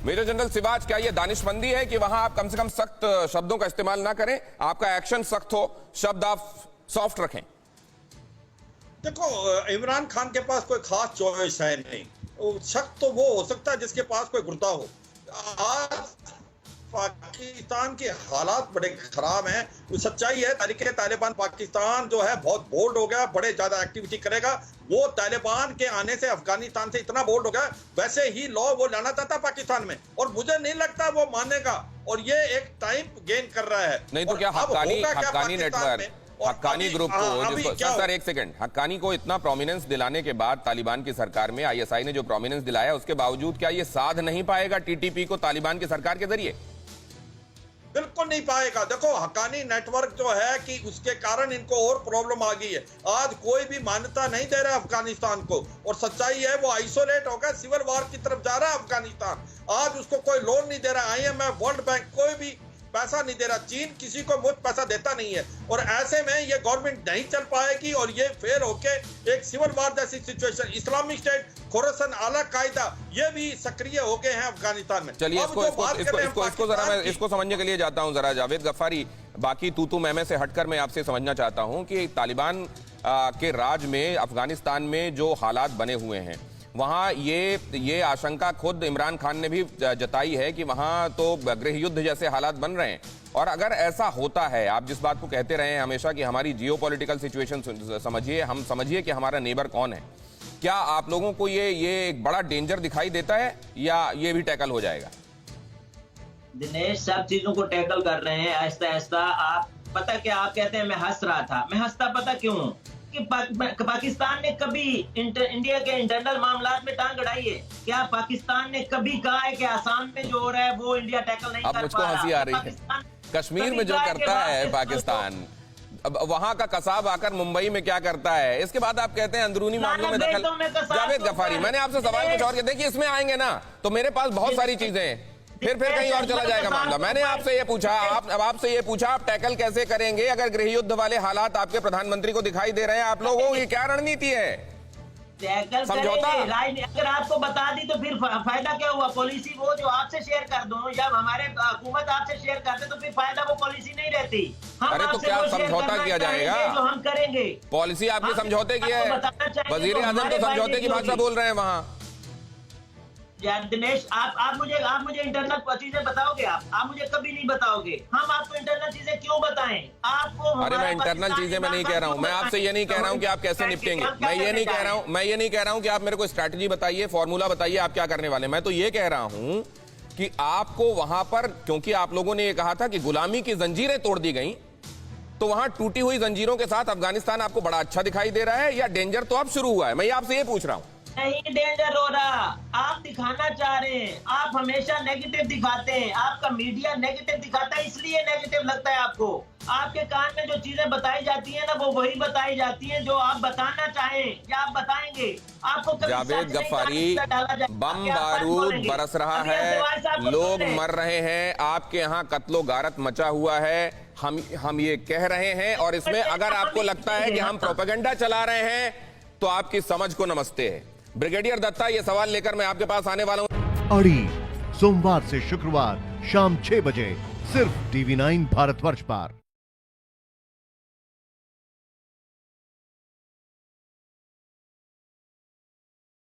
Major general Siwach, क्या ये दानिशमंदी है कि वहां आप कम से कम सख्त शब्दों का इस्तेमाल ना करें, आपका एक्शन सख्त हो, शब्द आप सॉफ्ट रखें? देखो, इमरान खान के पास कोई खास चॉइस है नहीं। सख्त तो वो हो सकता है जिसके पास कोई गुर्दा हो। आज पाकिस्तान के हालात बड़े खराब हैं। वो सच्चाई है, तहरीके तालिबान पाकिस्तान जो है बहुत बोल्ड हो गया, बड़े ज्यादा एक्टिविटी करेगा। वो तालिबान के आने से अफगानिस्तान से इतना बोल्ड हो गया, वैसे ही लॉ वो लाना चाहता पाकिस्तान में, और मुझे नहीं लगता वो मानेगा। और ये एक टाइम गेन कर रहा है। नहीं तो क्या हक्कानी नेटवर्क, हक्कानी ग्रुप को, जिसको सर एक सेकंड, हक्कानी को इतना प्रोमिनेंस दिलाने के बाद तालिबान की सरकार में आईएसआई ने जो प्रोमिनेंस दिलाया, उसके बावजूद क्या ये साध नहीं पाएगा टीटीपी को तालिबान की सरकार के जरिए? बिल्कुल नहीं पाएगा। देखो, हक्कानी नेटवर्क जो है कि उसके कारण इनको और प्रॉब्लम आ गई है। आज कोई भी मान्यता नहीं दे रहा अफगानिस्तान को, और सच्चाई है वो आइसोलेट होकर सिविल वॉर की तरफ जा रहा है अफगानिस्तान। आज उसको कोई लोन नहीं दे रहा, IMF, वर्ल्ड बैंक कोई भी पैसा नहीं दे रहा, चीन किसी को मुफ्त पैसा देता नहीं है। और ऐसे में ये गवर्नमेंट नहीं चल पाएगी और ये फेल होके एक सिविल वॉर जैसी सिचुएशन, इस्लामिक स्टेट, खुरासान, अल कायदा, ये भी सक्रिय हो गए हैं अफगानिस्तान में। चलिए इसको जरा मैं इसको समझने के लिए जाता हूं। जरा जावेद गफ्फारी, बाकी तू मैं से हटकर मैं आपसे समझना चाहता हूं कि तालिबान के राज में अफगानिस्तान में जो हालात बने हुए हैं, वहां ये आशंका खुद इमरान खान ने भी जताई है कि वहां तो गृह युद्ध जैसे हालात बन रहे हैं। और अगर ऐसा होता है, आप जिस बात को कहते रहे हैं हमेशा कि हमारी जियोपॉलिटिकल सिचुएशन समझिए, हम समझिए कि हमारा नेबर कौन है, क्या आप लोगों को ये एक बड़ा डेंजर दिखाई देता है या ये भी टैकल हो जाएगा? दिनेश, सब चीजों को टैकल कर रहे हैं आहिस्ता आहिस्ता। आप पता क्या, आप कहते हैं मैं हंस रहा था, मैं हंसता पता क्यों कि पाकिस्तान ने कभी इंडिया के इंटरनल मामलात में टांग अड़ाई है? क्या पाकिस्तान ने कभी कहा है कि आसाम में जो हो रहा है वो इंडिया टैकल नहीं कर पा रहा? अब मुझको हंसी आ रही है। कश्मीर में जो करता है पाकिस्तान, अब वहां का कसाब आकर मुंबई में क्या करता है, इसके बाद आप कहते हैं अंदरूनी मामलों में दखल। जावेद गफ्फारी, मैंने आपसे सवाल कुछ और किया। देखिए, इसमें आएंगे ना तो मेरे पास बहुत सारी चीजें हैं, फिर कहीं और चला जाएगा मामला। मैंने आपसे ये पूछा, आपसे ये पूछा आप टैकल कैसे करेंगे अगर गृह युद्ध वाले हालात आपके प्रधानमंत्री को दिखाई दे रहे हैं? आप लोगों की क्या रणनीति है? समझौता अगर आपको बता दी तो फिर फायदा क्या हुआ? पॉलिसी वो जो आपसे शेयर कर दूं या हमारे हुकूमत आपसे शेयर करते तो फिर फायदा वो पॉलिसी नहीं रहती। अरे तो क्या समझौता किया जाएगा? जो हम करेंगे पॉलिसी आपके समझौते की है। वजीर आजम तो समझौते की भाषा बोल रहे हैं वहाँ। यार दिनेश, आप मुझे इंटरनल चीजें बताओगे? आप मुझे कभी नहीं बताओगे। हम आपको इंटरनल चीजें क्यों बताएं? आपको अरे मैं इंटरनल चीजें मैं नहीं कह रहा हूं, मैं आपसे ये नहीं कह रहा हूं कि आप कैसे निपटेंगे, मैं ये नहीं कह रहा हूं कि आप मेरे को स्ट्रैटेजी बताइए, फॉर्मूला बताइए, आप क्या करने वाले। मैं तो ये कह रहा हूं कि आपको वहां पर, क्योंकि आप लोगों ने ये कहा था कि गुलामी की जंजीरें तोड़ दी गई, तो वहां टूटी हुई जंजीरों के साथ अफगानिस्तान आपको बड़ा अच्छा दिखाई दे रहा है या डेंजर तो अब शुरू हुआ है? मैं आपसे ये पूछ रहा हूं। नहीं डेंजर हो रहा, आप दिखाना चाह रहे हैं। आप हमेशा नेगेटिव दिखाते हैं, आपका मीडिया नेगेटिव दिखाता है, इसलिए नेगेटिव लगता है आपको। आपके कान में जो चीजें बताई जाती हैं ना, वो वही बताई जाती हैं जो आप बताना चाहें या आप बताएंगे। आपको जावेद गफ्फारी, बम बारूद बरस रहा है, लोग मर रहे हैं, आपके यहाँ कत्लो गारत मचा हुआ है, हम ये कह रहे हैं। और इसमें अगर आपको लगता है कि हम प्रोपेगेंडा चला रहे हैं तो आपकी समझ को नमस्ते है। ब्रिगेडियर दत्ता, ये सवाल लेकर मैं आपके पास आने वाला हूं। अड़ी सोमवार से शुक्रवार शाम 6 बजे सिर्फ TV9 भारतवर्ष पर।